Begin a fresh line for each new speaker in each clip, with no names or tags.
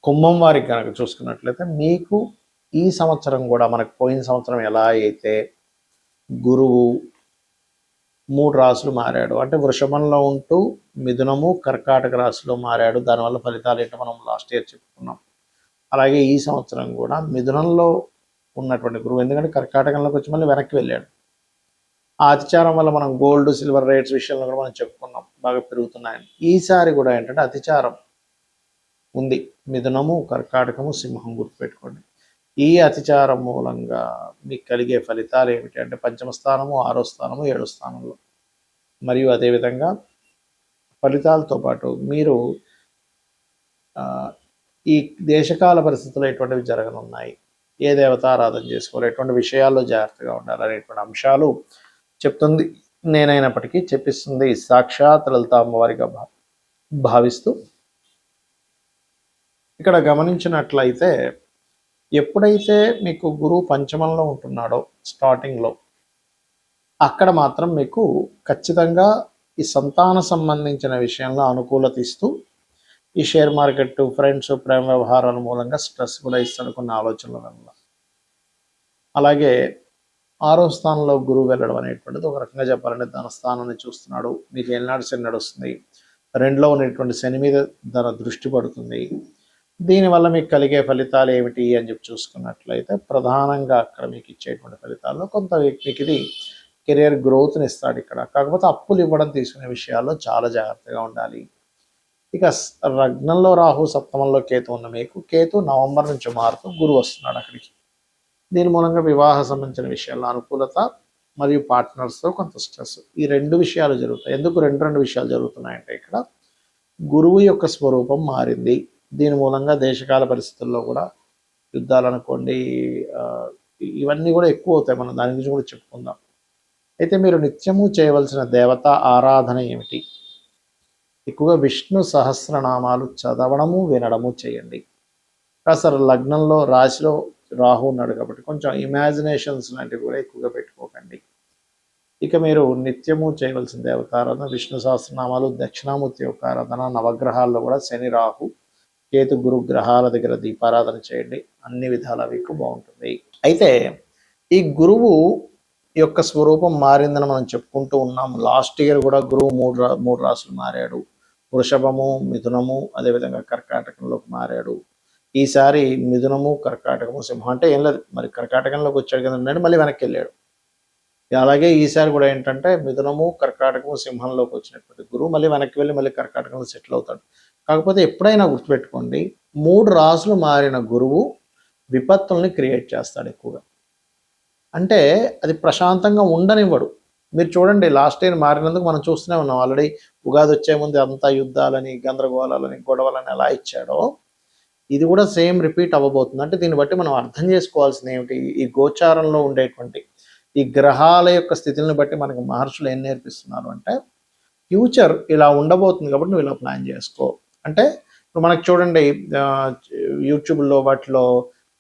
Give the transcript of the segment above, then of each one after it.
కుంభం వారికి కనుక చూసుకున్నట్లయితే మీకు ఈ సంవత్సరం కూడా మనకు పోయిన సంవత్సరం ఎలా అయితే గురువు 3 రాశులు మారాడు, అంటే వృషభంలో ఉంటూ మిథునము కర్కాటక రాశిలో మారాడు, దానివల్ల ఫలితాలు ఏంటో మనం లాస్ట్ ఇయర్ చెప్పుకున్నాం. అలాగే ఈ సంవత్సరం కూడా మిథునంలో ఉన్నటువంటి గురువు, ఎందుకంటే కర్కాటకంలోకి వచ్చి మళ్ళీ వెనక్కి వెళ్ళాడు. ఆ అతిచారం వల్ల మనం గోల్డ్ సిల్వర్ రేట్స్ విషయంలో కూడా మనం చెప్పుకున్నాం, బాగా పెరుగుతున్నాయని. ఈసారి కూడా ఏంటంటే అతిచారం ఉంది, మిథునము కర్కాటకము సింహం, గుర్తుపెట్టుకోండి. ఈ అతిచారం మూలంగా మీకు కలిగే ఫలితాలు ఏమిటి అంటే పంచమ స్థానము, 6వ స్థానము, 7వ స్థానంలో, మరియు అదేవిధంగా ఫలితాలతో పాటు మీరు ఈ దేశకాల పరిస్థితుల్లో ఎటువంటివి జరగనున్నాయి, ఏ దేవతారాధన చేసుకోవాలి, ఎటువంటి విషయాల్లో జాగ్రత్తగా ఉండాలి అనేటువంటి అంశాలు చెప్తుంది. నేనైనప్పటికీ చెప్పిస్తుంది సాక్షాత్ లలిత అమ్మవారిగా భావిస్తూ, ఇక్కడ గమనించినట్లయితే ఎప్పుడైతే మీకు గురువు పంచమంలో ఉంటున్నాడో స్టార్టింగ్లో, అక్కడ మాత్రం మీకు ఖచ్చితంగా ఈ సంతాన సంబంధించిన విషయంలో అనుకూలత ఇస్తూ, ఈ షేర్ మార్కెట్, ఫ్రెండ్స్, ప్రేమ వ్యవహారాల మూలంగా స్ట్రెస్ కూడా ఇస్తాడు కొన్ని ఆలోచనల వల్ల. అలాగే 6వ స్థానంలో గురువు వెళ్ళడం అనేటువంటిది ఒక రకంగా చెప్పాలంటే ధన స్థానాన్ని చూస్తున్నాడు. మీకు ఏనాడు శని నడుస్తుంది, 2లో ఉన్నటువంటి శని మీద ధన దృష్టి పడుతుంది. దీనివల్ల మీకు కలిగే ఫలితాలు ఏమిటి అని చెప్పి చూసుకున్నట్లయితే ప్రధానంగా అక్కడ మీకు ఇచ్చేటువంటి ఫలితాల్లో కొంత మీకు ఇది కెరియర్ గ్రోత్ని ఇస్తాడు ఇక్కడ. కాకపోతే అప్పులు ఇవ్వడం తీసుకునే విషయాల్లో చాలా జాగ్రత్తగా ఉండాలి. ఇక లగ్నంలో రాహు, సప్తమంలో కేతు ఉన్న మీకు కేతు నవంబర్ నుంచి మారుతూ గురువు వస్తున్నాడు అక్కడికి. దీని మూలంగా వివాహ సంబంధించిన విషయాల్లో అనుకూలత మరియు పార్ట్నర్స్తో కొంత స్ట్రెస్, ఈ 2 విషయాలు జరుగుతాయి. ఎందుకు రెండు విషయాలు జరుగుతున్నాయంటే ఇక్కడ గురువు యొక్క స్వరూపం మారింది. దీని మూలంగా దేశకాల పరిస్థితుల్లో కూడా యుద్ధాలు అనుకోండి, ఇవన్నీ కూడా ఎక్కువ అవుతాయి. మనం దాని గురించి కూడా చెప్పుకుందాం. అయితే మీరు నిత్యము చేయవలసిన దేవత ఆరాధన ఏమిటి? ఎక్కువగా విష్ణు సహస్రనామాలు చదవడము, వినడము చేయండి. కాస్త లగ్నంలో రాశిలో రాహు ఉన్నాడు కాబట్టి కొంచెం ఇమాజినేషన్స్ లాంటివి కూడా ఎక్కువగా పెట్టుకోకండి. ఇక మీరు నిత్యము చేయవలసిన దేవతారాధన విష్ణు సహస్రనామాలు, దక్షిణామూర్తి యొక్క ఆరాధన, నవగ్రహాల్లో కూడా శని, రాహు, కేతు, గురు గ్రహాల దగ్గర దీపారాధన చేయండి. అన్ని విధాల మీకు బాగుంటుంది. అయితే ఈ గురువు యొక్క స్వరూపం మారిందని మనం చెప్పుకుంటూ ఉన్నాం. లాస్ట్ ఇయర్ కూడా గురువు 3 రాశులు మారాడు. వృషభము, మిథునము, అదేవిధంగా కర్కాటకంలోకి మారాడు. ఈసారి మిథునము, కర్కాటకము, సింహం, అంటే ఏం లేదు, మరి కర్కాటకంలోకి వచ్చాడు కదా ఉన్నాడు, మళ్ళీ వెనక్కి వెళ్ళాడు. అలాగే ఈసారి కూడా ఏంటంటే మిథునము, కర్కాటకము, సింహంలోకి వచ్చినటువంటి గురువు మళ్ళీ వెనక్కి వెళ్ళి మళ్ళీ కర్కాటకంలో సెటిల్ అవుతాడు. కాకపోతే ఎప్పుడైనా గుర్తుపెట్టుకోండి, 3 రాశులు మారిన గురువు విపత్తుల్ని క్రియేట్ చేస్తాడు ఎక్కువగా. అంటే అది ప్రశాంతంగా ఉండనివ్వడు. మీరు చూడండి, లాస్ట్ ఇయర్ మారినందుకు మనం చూస్తూనే ఉన్నాం. ఆల్రెడీ ఉగాది వచ్చే ముందు అంతా యుద్ధాలని, గందరగోళాలని, గొడవలని ఎలా ఇచ్చాడో ఇది కూడా సేమ్ రిపీట్ అవ్వబోతుంది. అంటే దీన్ని బట్టి మనం అర్థం చేసుకోవాల్సింది ఏమిటి, ఈ గోచారంలో ఉండేటువంటి ఈ గ్రహాల యొక్క స్థితులను బట్టి మనకు మహర్షులు ఏం నేర్పిస్తున్నారు అంటే ఫ్యూచర్ ఇలా ఉండబోతుంది కాబట్టి నువ్వు ఇలా ప్లాన్ చేసుకో. అంటే ఇప్పుడు మనకు చూడండి, యూట్యూబ్లో వాటిలో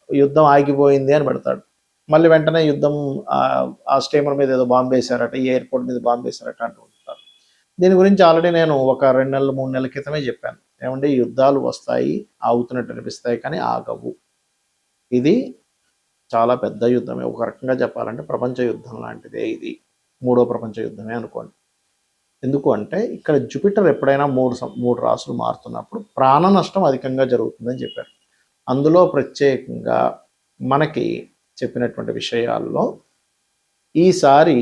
యుద్ధం ఆగిపోయింది అని పెడతాడు, మళ్ళీ వెంటనే యుద్ధం ఆ స్టీమర్ మీద ఏదో బాంబు వేశారట, ఈ ఎయిర్పోర్ట్ మీద బాంబు వేశారట అంటూ ఉంటారు. దీని గురించి ఆల్రెడీ నేను ఒక 2 నెలలు 3 నెలల క్రితమే చెప్పాను. ఏమంటే యుద్ధాలు వస్తాయి, ఆగుతున్నట్టు అనిపిస్తాయి కానీ ఆగవు. ఇది చాలా పెద్ద యుద్ధమే, ఒక రకంగా చెప్పాలంటే ప్రపంచ యుద్ధం లాంటిదే. ఇది 3వ ప్రపంచ యుద్ధమే అనుకోండి. ఎందుకు అంటే ఇక్కడ జూపిటర్ ఎప్పుడైనా 3 రాశులు మారుతున్నప్పుడు ప్రాణ నష్టం అధికంగా జరుగుతుందని చెప్పారు. అందులో ప్రత్యేకంగా మనకి చెప్పినటువంటి విషయాల్లో ఈసారి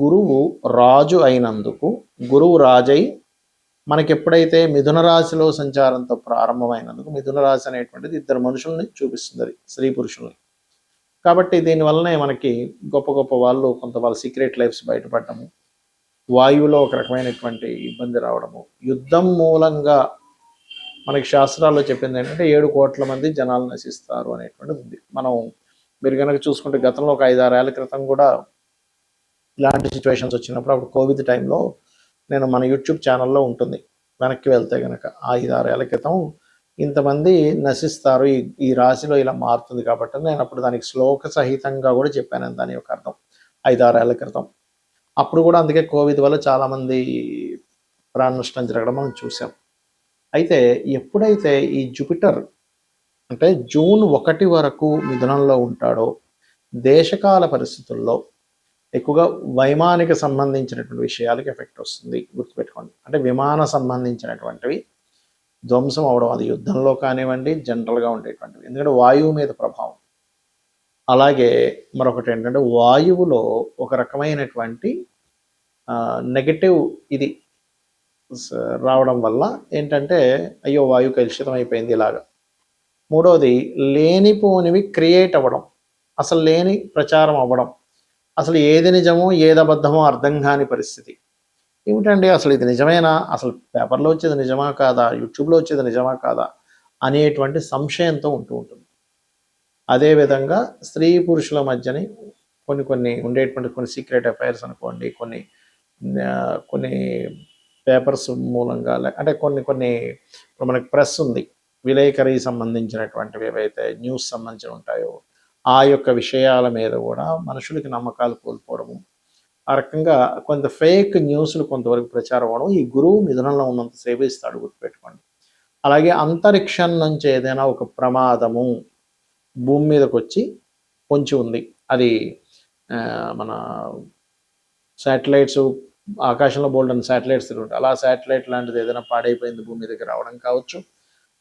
గురువు రాజు అయినందుకు, గురువు రాజై మనకి ఎప్పుడైతే మిథున రాశిలో సంచారంతో ప్రారంభమైనందుకు, మిథున రాశి అనేటువంటిది 2 మనుషుల్ని చూపిస్తుంది, అది స్త్రీ పురుషుల్ని. కాబట్టి దీనివల్లనే మనకి గొప్ప గొప్ప వాళ్ళు కొంత వాళ్ళ సీక్రెట్ లైఫ్స్ బయటపడటము, వాయువులో ఒక రకమైనటువంటి ఇబ్బంది రావడము, యుద్ధం మూలంగా మనకి శాస్త్రాల్లో చెప్పింది ఏంటంటే 7 కోట్ల మంది జనాలు నశిస్తారు అనేటువంటిది ఉంది. మీరు కనుక చూసుకుంటే గతంలో ఒక 5-6 ఏళ్ల క్రితం కూడా ఇలాంటి సిచ్యువేషన్స్ వచ్చినప్పుడు, అప్పుడు కోవిడ్ టైంలో నేను మన యూట్యూబ్ ఛానల్లో ఉంటుంది, వెనక్కి వెళ్తే కనుక 5-6 ఏళ్ల క్రితం ఇంతమంది నశిస్తారు, ఈ రాశిలో ఇలా మారుతుంది కాబట్టి నేను అప్పుడు దానికి శ్లోక సహితంగా కూడా చెప్పాను దాని యొక్క అర్థం 5-6 ఏళ్ల క్రితం. అప్పుడు కూడా అందుకే కోవిడ్ వల్ల చాలామంది ప్రాణ నష్టం జరగడం మనం చూసాం. అయితే ఎప్పుడైతే ఈ జూపిటర్ అంటే జూన్ 1 వరకు మిథునంలో ఉంటాడో దేశకాల పరిస్థితుల్లో ఎక్కువగా వైమానిక సంబంధించినటువంటి విషయాలకి ఎఫెక్ట్ వస్తుంది, గుర్తుపెట్టుకోండి. అంటే విమాన సంబంధించినటువంటివి ధ్వంసం అవడం, అది యుద్ధంలో కానివ్వండి, జనరల్గా ఉండేటువంటివి, ఎందుకంటే వాయువు మీద ప్రభావం. అలాగే మరొకటి ఏంటంటే వాయువులో ఒక రకమైనటువంటి నెగటివ్ ఇది రావడం వల్ల ఏంటంటే అయ్యో వాయువు కలుషితం అయిపోయింది ఇలాగా. మూడవది లేనిపోనివి క్రియేట్ అవ్వడం, అసలు లేని ప్రచారం అవ్వడం, అసలు ఏది నిజమో ఏది అబద్ధమో అర్థం కాని పరిస్థితి. ఏమిటండి అసలు ఇది నిజమేనా, అసలు పేపర్లో వచ్చేది నిజమా కాదా, యూట్యూబ్లో వచ్చేది నిజమా కాదా అనేటువంటి సంశయంతో ఉంటూ ఉంటుంది. అదేవిధంగా స్త్రీ పురుషుల మధ్యని కొన్ని ఉండేటువంటి కొన్ని సీక్రెట్ అఫైర్స్ అనుకోండి, కొన్ని పేపర్స్ మూలంగా, అంటే కొన్ని ఇప్పుడు మనకి ప్రెస్ ఉంది, విలేకరి సంబంధించినటువంటివి ఏవైతే న్యూస్ సంబంధించి ఉంటాయో ఆ యొక్క విషయాల మీద కూడా మనుషులకి నమ్మకాలు కోల్పోవడము, ఆ రకంగా కొంత ఫేక్ న్యూస్లు కొంతవరకు ప్రచారం అవ్వడం ఈ గురువు మిథునంలో ఉన్నంతసేపు ఇస్తాడు, గుర్తుపెట్టుకోండి. అలాగే అంతరిక్షం నుంచి ఏదైనా ఒక ప్రమాదము భూమి మీదకి వచ్చి పొంచి ఉంది, అది మన శాటిలైట్స్ ఆకాశంలో బోల్డన్ శాటిలైట్స్ తిరుగుతాయి, అలా శాటిలైట్ లాంటిది ఏదైనా పాడైపోయింది భూమి మీదకి రావడం కావచ్చు.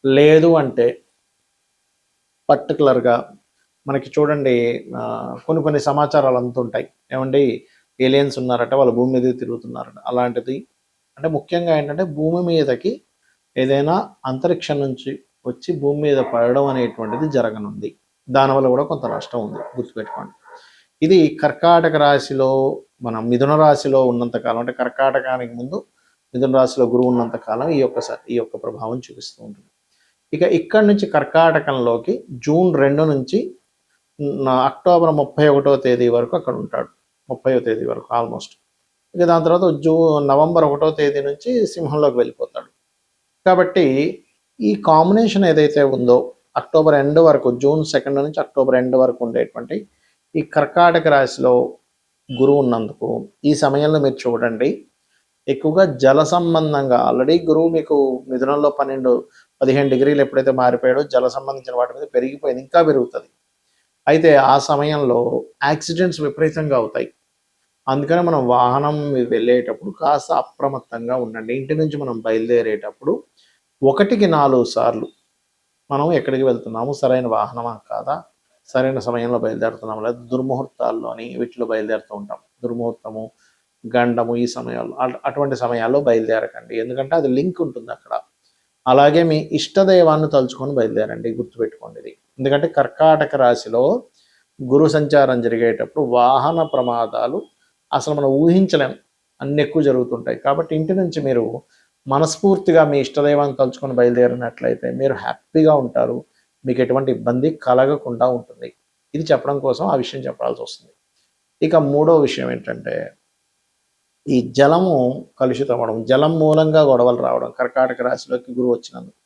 లేదు అంటే పర్టికులర్గా మనకి చూడండి కొన్ని సమాచారాలు అందుతుంటాయి, ఏమండి ఏలియన్స్ ఉన్నారట, వాళ్ళ భూమి మీద తిరుగుతున్నారట, అలాంటిది. అంటే ముఖ్యంగా ఏంటంటే భూమి మీదకి ఏదైనా అంతరిక్షం నుంచి వచ్చి భూమి మీద పడడం అనేటువంటిది జరగనుంది, దానివల్ల కూడా కొంత నష్టం ఉంది, గుర్తుపెట్టుకోండి. ఇది కర్కాటక రాశిలో మన మిథున రాశిలో ఉన్నంతకాలం, అంటే కర్కాటకానికి ముందు మిథున రాశిలో గురువు ఉన్నంతకాలం ఈ యొక్క ప్రభావం చూపిస్తూ ఉంటుంది. ఇక ఇక్కడి నుంచి కర్కాటకంలోకి జూన్ 2 నుంచి అక్టోబర్ 31వ తేదీ వరకు అక్కడ ఉంటాడు, 30వ తేదీ వరకు ఆల్మోస్ట్. ఇక దాని తర్వాత నవంబర్ 1వ తేదీ నుంచి సింహంలోకి వెళ్ళిపోతాడు. కాబట్టి ఈ కాంబినేషన్ ఏదైతే ఉందో అక్టోబర్ ఎండ్ వరకు, జూన్ 2 నుంచి అక్టోబర్ ఎండ్ వరకు ఉండేటువంటి ఈ కర్కాటక రాశిలో గురువు ఉన్నందుకు ఈ సమయంలో మీరు చూడండి ఎక్కువగా జల సంబంధంగా, ఆల్రెడీ గురువు మీకు మిథునంలో 12-15 డిగ్రీలు ఎప్పుడైతే మారిపోయాడో జల సంబంధించిన వాటి మీద పెరిగిపోయింది, ఇంకా పెరుగుతుంది. అయితే ఆ సమయంలో యాక్సిడెంట్స్ విపరీతంగా అవుతాయి. అందుకని మనం వాహనం వెళ్ళేటప్పుడు కాస్త అప్రమత్తంగా ఉండండి. ఇంటి నుంచి మనం బయలుదేరేటప్పుడు 1కి 4 సార్లు మనం ఎక్కడికి వెళ్తున్నాము, సరైన వాహనమా కాదా, సరైన సమయంలో బయలుదేరుతున్నాము, లేదా దుర్ముహూర్తాల్లోని వీటిలో బయలుదేరుతూ ఉంటాం, దుర్ముహూర్తము, గండము, ఈ సమయాల్లో అటువంటి సమయాల్లో బయలుదేరకండి, ఎందుకంటే అది లింక్ ఉంటుంది అక్కడ. అలాగే మీ ఇష్టదైవాన్ని తలుచుకొని బయలుదేరండి, గుర్తుపెట్టుకోండి ఇది. ఎందుకంటే కర్కాటక రాశిలో గురు సంచారం జరిగేటప్పుడు వాహన ప్రమాదాలు అసలు మనం ఊహించలేం, అన్ని ఎక్కువ జరుగుతుంటాయి. కాబట్టి ఇంటి నుంచి మీరు మనస్ఫూర్తిగా మీ ఇష్టదైవాన్ని తలుచుకొని బయలుదేరినట్లయితే మీరు హ్యాపీగా ఉంటారు, మీకు ఎటువంటి ఇబ్బంది కలగకుండా ఉంటుంది. ఇది చెప్పడం కోసం ఆ విషయం చెప్పాల్సి వస్తుంది. ఇక 3వ విషయం ఏంటంటే ఈ జలము కలుషితం అవ్వడం, జలం మూలంగా గొడవలు రావడం. కర్కాటక రాశిలోకి గురువు వచ్చినందుకు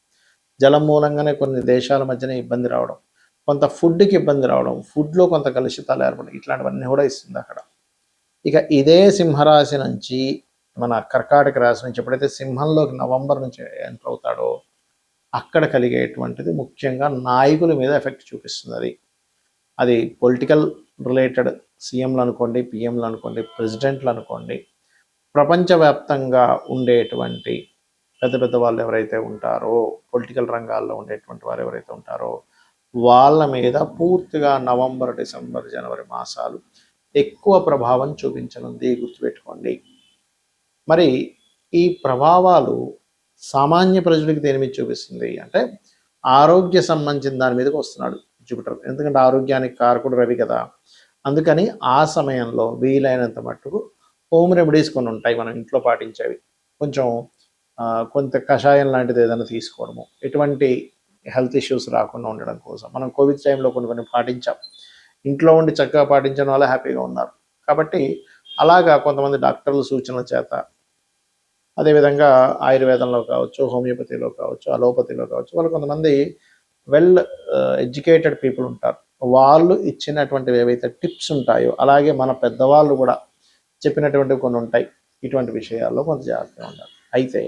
జలం మూలంగానే కొన్ని దేశాల మధ్యనే ఇబ్బంది రావడం, కొంత ఫుడ్కి ఇబ్బంది రావడం, ఫుడ్లో కొంత కలుషితాలు ఏర్పడడం, ఇట్లాంటివన్నీ కూడా ఇస్తుంది అక్కడ. ఇక ఇదే సింహరాశి నుంచి మన కర్కాటక రాశి నుంచి ఎప్పుడైతే సింహంలోకి నవంబర్ నుంచి ఎంటర్ అవుతాడో అక్కడ కలిగేటువంటిది ముఖ్యంగా నాయకుల మీద ఎఫెక్ట్ చూపిస్తుంది. అది పొలిటికల్ రిలేటెడ్, సీఎంలు అనుకోండి, పిఎంలు అనుకోండి, ప్రెసిడెంట్లు అనుకోండి, ప్రపంచవ్యాప్తంగా ఉండేటువంటి పెద్ద వాళ్ళు ఎవరైతే ఉంటారో, పొలిటికల్ రంగాల్లో ఉండేటువంటి వారు ఎవరైతే ఉంటారో వాళ్ళ మీద పూర్తిగా నవంబర్, డిసెంబర్, జనవరి మాసాలు ఎక్కువ ప్రభావం చూపించనుంది, గుర్తుపెట్టుకోండి. మరి ఈ ప్రభావాలు సామాన్య ప్రజలకు దేని మీద చూపిస్తుంది అంటే ఆరోగ్య సంబంధించిన దాని మీదకి వస్తున్నాడు జూపిటర్, ఎందుకంటే ఆరోగ్యానికి కారకుడు రవి కదా. అందుకని ఆ సమయంలో వీలైనంత మట్టుకు హోమ్ రెమెడీస్ కొన్ని ఉంటాయి మనం ఇంట్లో పాటించేవి, కొంత కషాయం లాంటిది ఏదైనా తీసుకోవడము, ఎటువంటి హెల్త్ ఇష్యూస్ రాకుండా ఉండడం కోసం. మనం కోవిడ్ టైంలో కొన్ని పాటించాం, ఇంట్లో ఉండి చక్కగా పాటించడం వల్ల హ్యాపీగా ఉన్నారు. కాబట్టి అలాగా కొంతమంది డాక్టర్ల సూచనల చేత, అదేవిధంగా ఆయుర్వేదంలో కావచ్చు, హోమియోపతిలో కావచ్చు, అలోపతిలో కావచ్చు, వాళ్ళు కొంతమంది వెల్ ఎడ్యుకేటెడ్ పీపుల్ ఉంటారు, వాళ్ళు ఇచ్చినటువంటివి ఏవైతే టిప్స్ ఉంటాయో, అలాగే మన పెద్దవాళ్ళు కూడా చెప్పినటువంటివి కొన్ని ఉంటాయి, ఇటువంటి విషయాల్లో కొంత జాగ్రత్తగా ఉండాలి. అయితే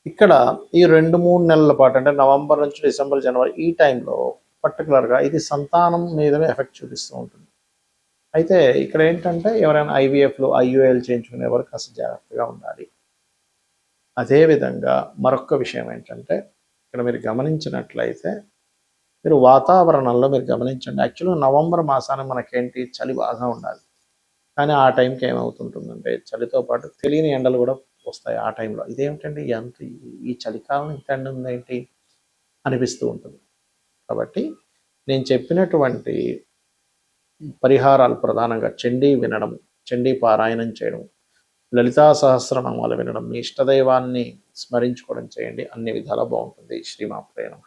ఇక్కడ ఈ 2-3 నెలల పాటు అంటే నవంబర్ నుంచి డిసెంబర్, జనవరి ఈ టైంలో పర్టికులర్గా ఇది సంతానం మీదనే ఎఫెక్ట్ చూపిస్తూ ఉంటుంది. అయితే ఇక్కడ ఏంటంటే ఎవరైనా ఐవీఎఫ్లు, ఐయుఐలు చేయించుకునే వరకు కాస్త జాగ్రత్తగా ఉండాలి. అదేవిధంగా మరొక విషయం ఏంటంటే ఇక్కడ మీరు గమనించినట్లయితే మీరు వాతావరణంలో మీరు గమనించండి. యాక్చువల్గా నవంబర్ మాసానికి మనకేంటి చలి బాగా ఉండాలి. కానీ ఆ టైంకి ఏమవుతుంటుందంటే చలితో పాటు తెలియని ఎండలు కూడా వస్తాయి ఆ టైంలో. ఇదేమిటండి ఎంత ఈ చలికాలం ఇంత ఎండ ఉందేంటి అనిపిస్తూ ఉంటుంది. కాబట్టి నేను చెప్పినటువంటి పరిహారాలు ప్రధానంగా చండీ వినడం, చండీ పారాయణం చేయడం, లలితా సహస్రనామాలు వినడం, మీ ఇష్టదైవాన్ని స్మరించుకోవడం చేయండి. అన్ని విధాలా బాగుంటుంది. శ్రీమాత్రే నమః.